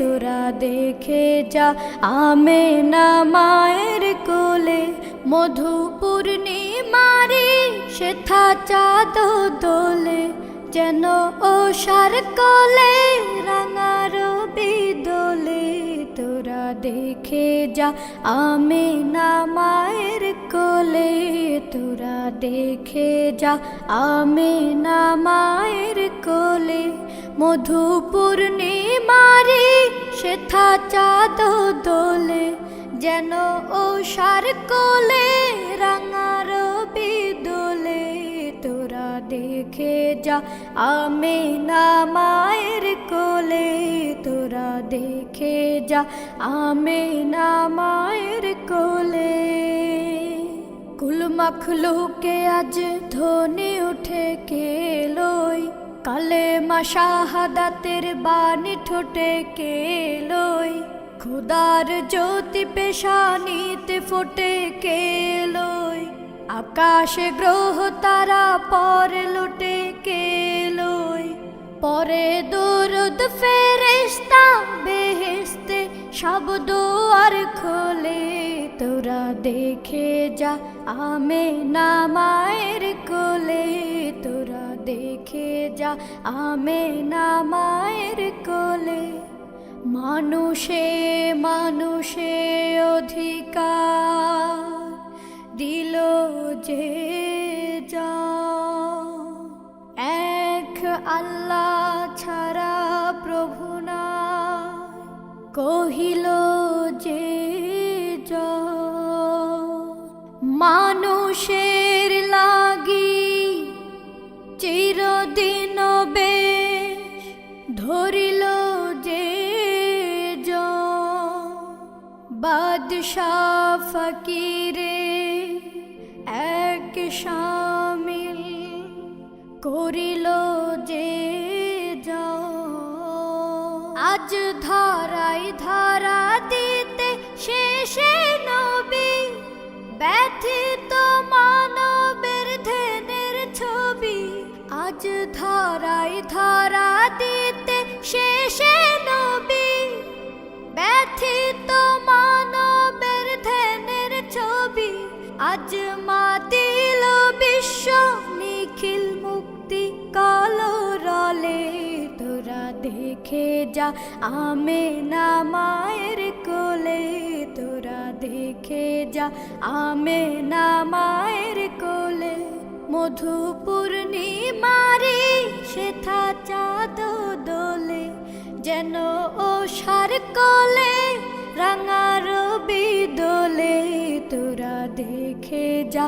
তোরা দেখে যা আমেনা মায়ের কোলে মধু পূর্ণিমারি সেথা চাঁদ দোলে যেন ওষার কোলে রাঙা রবি দোলে তোরা দেখে যা আমেনা মায়ের কোলে তোরা দেখে যা আমেনা মায়ের কোলে মধু পূর্ণিমারি সেথা চাঁদ দোলে যেন ওষার কোলে রাঙা রবি দোলে তোরা দেখে যা আমেনা মায়ের কোলে তোরা দেখে যা আমেনা মায়ের কোলে কুল মখলুকে আজ ধ্বনি উঠে কেলোই কালেমা শাহাদাতের বাণী ঠোঁটে কেলোই খুদার জ্যোতি পেশানিতে ফোটে কেলোই আকাশে গ্রহ তারা পরে লুটে কেলোই পরে দরুদ ফেরেশতা বেহেশতে সব দুয়ার খোলে তোরা দেখে যা আমেনা মায়ের কোলে তোরা দেখে যা আমেনা মায়ের কোলে মানুষে মানুষে অধিকার দিল যে যা এক আল্লাহ ছাড়া প্রভু না কহিল যে যা মানুষের লাগি চিরদিন বেশ ধরিল যে বাদশাহ ফকিরে এক শামিল করিল যে আজ ধরাই ধরা দিতে শেষে নবী ব্যথিত মানবের ধ্যানের ছবি আজ ধরাই ধরা দিতে শেষে নবী ব্যথিত মানবের ধ্যানের ছবি আজ মাতিল বিশ্ব নিখিল মুক্তি কলরলে তোরা দেখে যা আমেনা মায়ের কোলে তোরা দেখে যা আমেনা মায়ের কোলে মধু পূর্ণিমারি সেথা চাঁদ দোলে যেন ওষার কোলে রাঙা রবি দোলে তোরা দেখে যা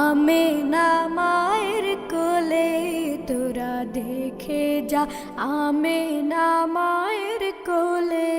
আমেনা মায়ের কোলে তোরা দেখে যা আমেনা মায়ের কোলে।